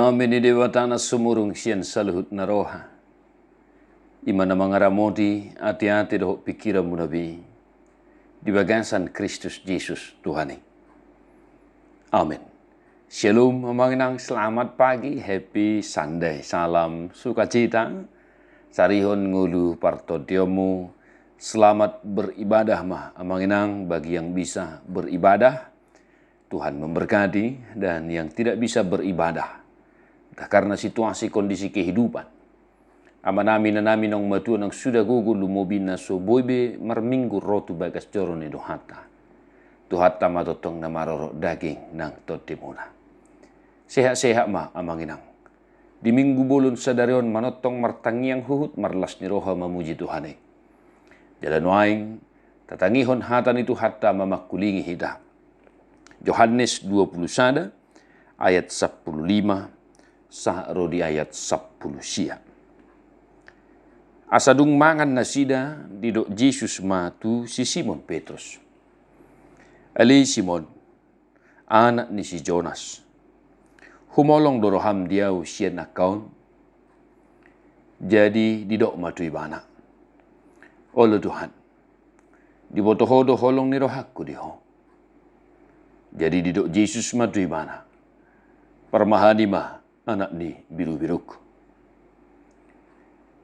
Idami ni dewatana sumurung sian saluhut naroha. Imana mangaramoti hati-hati doh pikiran munabi. Di bagansan Kristus Yesus Tuhani. Amin. Shalom, manginang selamat pagi, happy Sunday, salam sukacita. Sarihon ngulu partodiomu, selamat beribadah mah, manginang bagi yang bisa beribadah. Tuhan memberkati dan yang tidak bisa beribadah. Karena situasi kondisi kehidupan. Amanami nanami nong matua nang sudah gugu lumobina so boibe marminggu rotu bagas jorone do hata. Tuhata matotong na maroro daging nang totimuna. Sehat-sehat ma amanginang. Di minggu bolon sadarion manotong martangiang huhut marlas ni roha mamuji Tuhane. Jalan waing tatangihon hatan itu hatta mamakulingi hida. Yohanes 21 ayat 15 sahro di ayat 10 sia. Asadung mangan nasida didok Yesus matu si Simon Petrus. Ali Simon, anak ni si Jonas. Humolong doroham diau sian akaun. Jadi didok matu ibana. Oleh Tuhan, dibotohodo holong ni rohakku diho. Jadi didok Yesus matu ibana. Permahanima anak ni biru-biruk.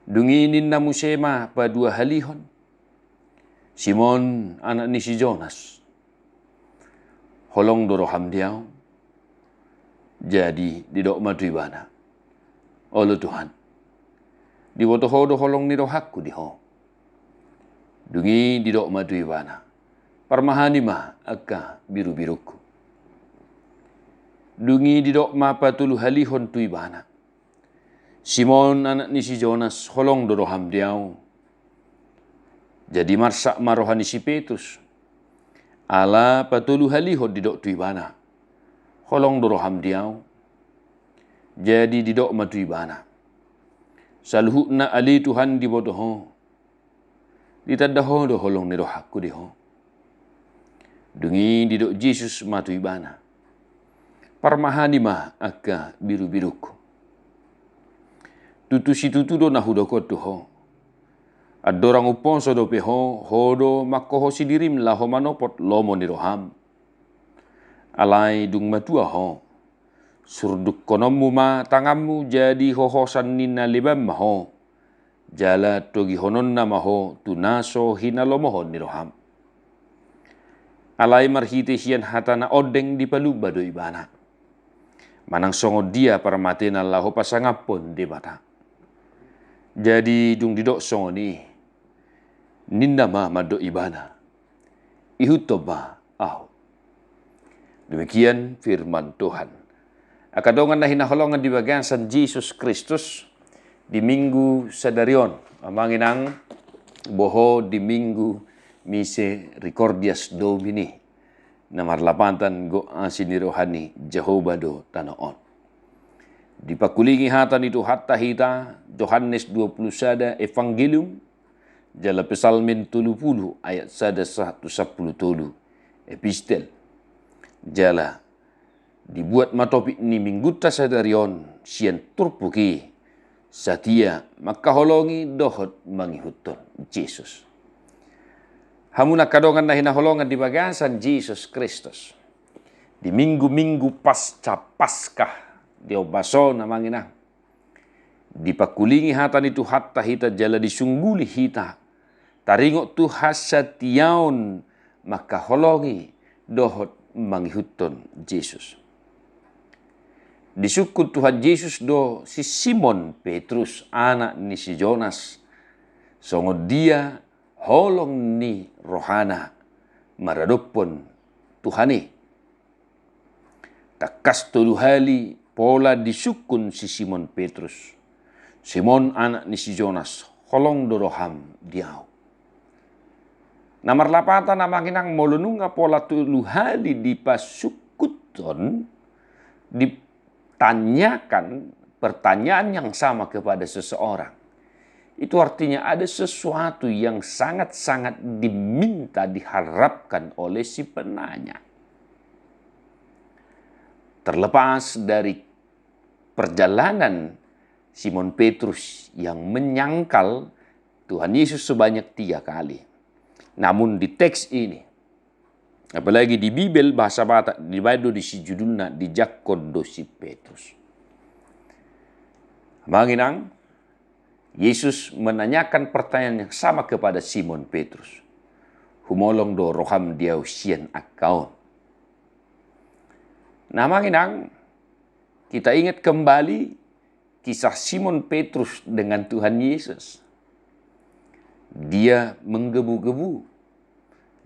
Dunginin na musema pa dua halihon. Simon anak ni si Jonas. Holong doroham diau. Jadi didok matu ibana. Oleh Tuhan. Dibotohodo holong ni rohakku diho. Dungi didok matu ibana. Permahanima akka biru-birukku. Dungi didok mapa tulu halihon tu ibana. Simon anak ni si Jonas holong doroham diau. Jadi marsak marohani si Petrus. Ala patulu halihon didok tu ibana. Holong doroham diau. Jadi didok matu ibana. Saluhukna ali Tuhan dibodoho. Ditadaho do holong ni rohakku diho. Dungi didok Yesus matu ibana. Parmahanima akka biru-biruku. Tutu si tutu do nahudoko tuho. Adorang upon so do peho, hodo makoho si dirim laho manopot lomo ni roham. Alai dung matua ho. Surduk konomu ma tangamu jadi hohosan nina lebam maho. Jala togi honon na maho tunaso hina lomohon ni roham. Alai marhite sian hatana odeng di paluba do ibana. Manang songo dia para matena laho pasangapon di mata. Jadi dung didok songo ni. Ninda ma mado ibana. Ihuto ma au. Demikian firman Tuhan. Akadongan na hinaholongan di bagian San Jesus Kristus. Di minggu sadarion. Amanginang boho di minggu Misericordias Domini. Namar lapatan go asini rohani Jehovah do tanoon. Dipakulingi hatan itu hatta hita Yohanes 21 Evangelium jala pesalmin 30 ayat 110 epistel jala dibuat matopik ni mingguta sadarion sian turpuki satia makaholongi dohot mangihuton Yesus. Hamuna kadongan na hinaholongan di bagasan Jesus Kristus. Di minggu-minggu pasca Paskah di obaso na manginang. Dipakulingi hatan itu hatta hita jala disungguli hita. Taringok tu hasatiaon makaholongi dohot mangihuton Jesus. Disukut Tuhan Yesus do si Simon Petrus anak ni si Jonas. Songo dia holong ni rohana maradopon Tuhani. Takas tulu hali pola disukun si Simon Petrus. Simon anak ni si Jonas holong doroham diau. Namar lapata namanginang molununga pola tulu hali dipasukuton ditanyakan pertanyaan yang sama kepada seseorang. Itu artinya ada sesuatu yang sangat-sangat diminta, diharapkan oleh si penanya. Terlepas dari perjalanan Simon Petrus yang menyangkal Tuhan Yesus sebanyak 3 kali. Namun di teks ini, apalagi di Bibel bahasa Batak, dibadu di si judulna di Jakodo si Petrus. Manginang, Yesus menanyakan pertanyaan yang sama kepada Simon Petrus. Humolong do roham dia usian akaun. Nah manginang, kita ingat kembali kisah Simon Petrus dengan Tuhan Yesus. Dia menggebu-gebu.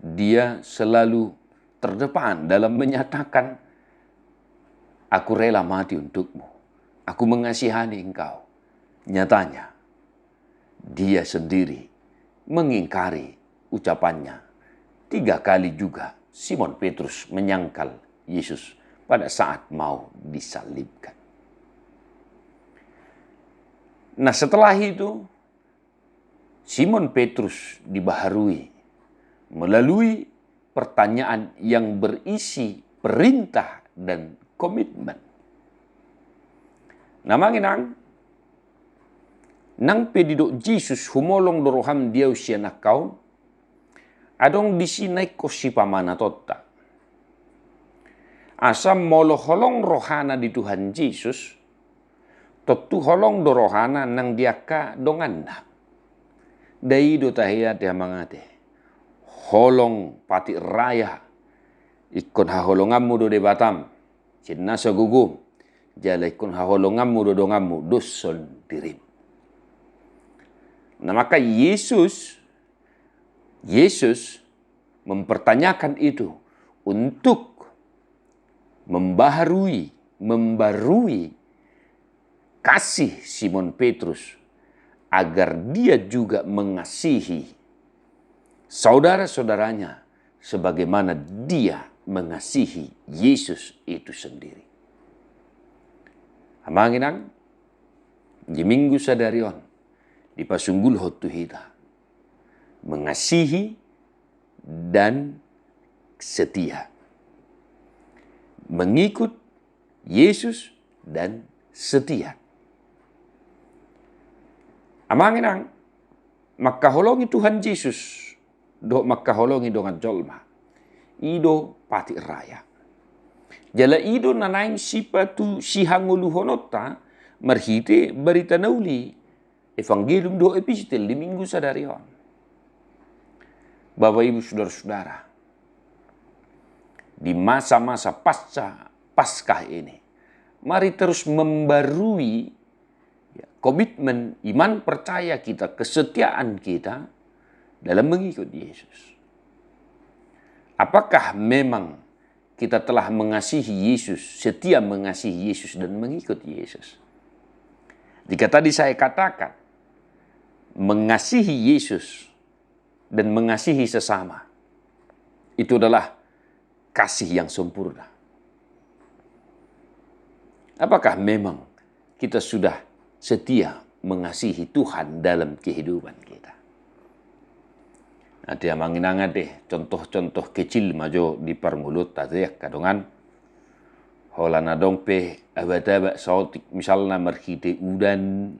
Dia selalu terdepan dalam menyatakan, aku rela mati untukmu. Aku mengasihani engkau. Nyatanya, dia sendiri mengingkari ucapannya. 3 kali juga Simon Petrus menyangkal Yesus pada saat mau disalibkan. Nah setelah itu, Simon Petrus dibaharui melalui pertanyaan yang berisi perintah dan komitmen. Namanginang, nang pedidok Jesus humolong doroham dia usia nakau, adong disinay ko si pamana totta. Asam molo holong rohana di Tuhan Yesus, totu holong dorohana nang diaka donganda. Dai do tahia dia mangate. Holong pati raya. Ikon haholongamu do de Batam. Cinna sagugum. Jala ikon haholongamu do dongamu doson dirim. Nah maka Yesus mempertanyakan itu untuk membarui kasih Simon Petrus agar dia juga mengasihi saudara-saudaranya sebagaimana dia mengasihi Yesus itu sendiri. Amanginang, di minggu sadarion, di pasunggul hotu hita, mengasihi dan setia. Mengikut Yesus dan setia. Amanginang, makaholongi Tuhan Yesus, do makaholongi dongan jolma, ido pati raya. Jala ido nanaing sipatu sihangulu honota, marhite berita nauli, evangelium do epistel di minggu sadarion. Bapak Ibu Saudara-saudara, di masa-masa Paskah ini, mari terus membarui komitmen iman percaya kita, kesetiaan kita dalam mengikut Yesus. Apakah memang kita telah mengasihi Yesus, setia mengasihi Yesus dan mengikut Yesus? Jika tadi saya katakan, mengasihi Yesus dan mengasihi sesama, itu adalah kasih yang sempurna. Apakah memang kita sudah setia mengasihi Tuhan dalam kehidupan kita? Ada yang manginangan deh contoh-contoh kecil majo di permulut tadi kadongan holana dongpe abad-abad sautik misalnya merhite udan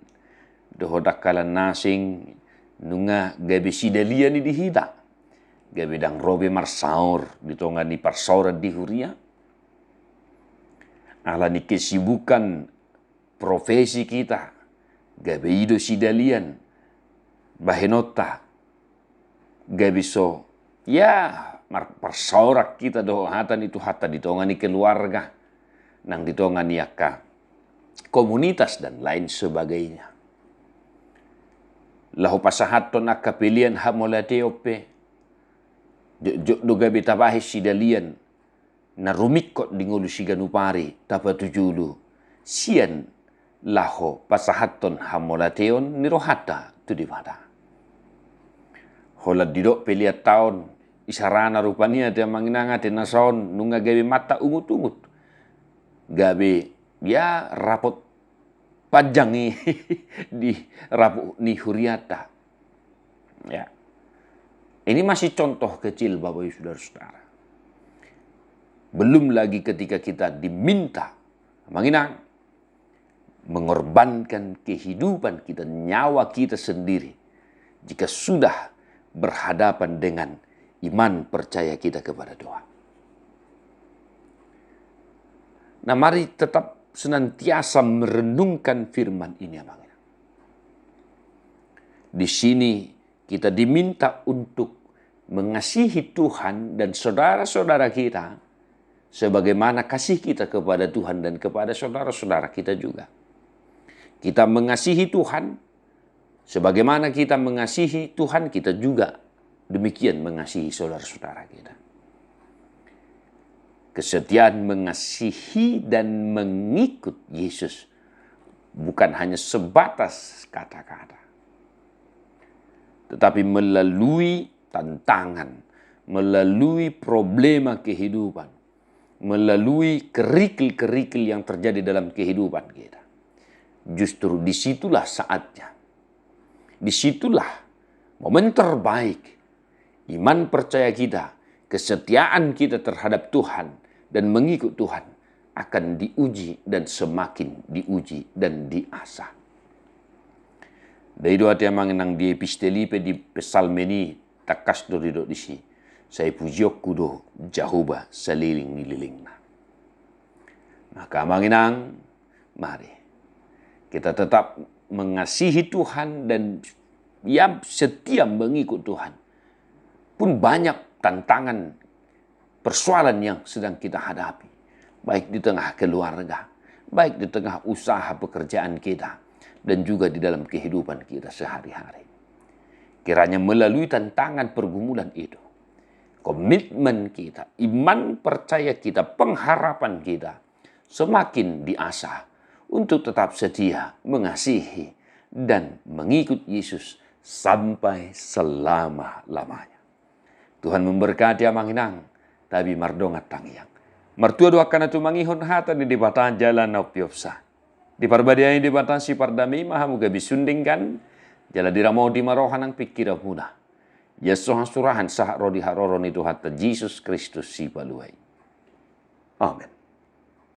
dohodakalan nasing nunga gabe sidalian di hita gabe dang robe marsaur ditongan di parsaur di huria ala ni kesibukan profesi kita, gabe ido sidalian, bahenota, gabe so, ya persaurak kita do hatan itu hata ditongani keluarga, nang ditongani yaka komunitas dan lain sebagainya. Lahu pasahaton akka pilihan hamolateope, do gabe tabahis sidalian, na rumikot dingulu siganupari, tapatujulu, sian laho pasahaton hamolateon nirohata tu di mata. Hola didok pelia tahun isarana rupanya dia manginanga tenason nunga gabe mata ungut-ungut. Gabe ya rapot panjang nih di rapot ni huriata. Ya. Ini masih contoh kecil Bapak Ibu Saudara-saudara. Belum lagi ketika kita diminta manginang mengorbankan kehidupan kita, nyawa kita sendiri, jika sudah berhadapan dengan iman percaya kita kepada Tuhan. Nah, mari tetap senantiasa merenungkan firman ini, Abang. Di sini kita diminta untuk mengasihi Tuhan dan saudara-saudara kita sebagaimana kasih kita kepada Tuhan dan kepada saudara-saudara kita juga. Kita mengasihi Tuhan, sebagaimana kita mengasihi Tuhan, kita juga demikian mengasihi saudara-saudara kita. Kesetiaan mengasihi dan mengikut Yesus bukan hanya sebatas kata-kata, tetapi melalui tantangan, melalui problema kehidupan, melalui kerikil-kerikil yang terjadi dalam kehidupan kita. Justru disitulah saatnya, disitulah momen terbaik iman percaya kita, kesetiaan kita terhadap Tuhan dan mengikut Tuhan akan diuji dan semakin diuji dan diasah. Dari doa tiang mangenang di epistelipe di pesalmeni takas dorido disi. Saya pujiok kudo Jahuba seliling nililingna. Maka mangenang, mari kita tetap mengasihi Tuhan dan yang setia mengikut Tuhan. Pun banyak tantangan, persoalan yang sedang kita hadapi. Baik di tengah keluarga, baik di tengah usaha pekerjaan kita, dan juga di dalam kehidupan kita sehari-hari. Kiranya melalui tantangan pergumulan itu, komitmen kita, iman percaya kita, pengharapan kita semakin diasah untuk tetap setia mengasihi dan mengikut Yesus sampai selama-lamanya. Tuhan memberkati amanginang, tabi mardongat tangiang. Mertua doakan atu mangihon hata di debatan jalan naupiopsa. Di parbadiai debatan si pardami mahamuga bisundingkan, jala diramau di marohanang pikira muna. Yesus surahan sah rodi haroron itu hatta Yesus Kristus si baluai. Amin.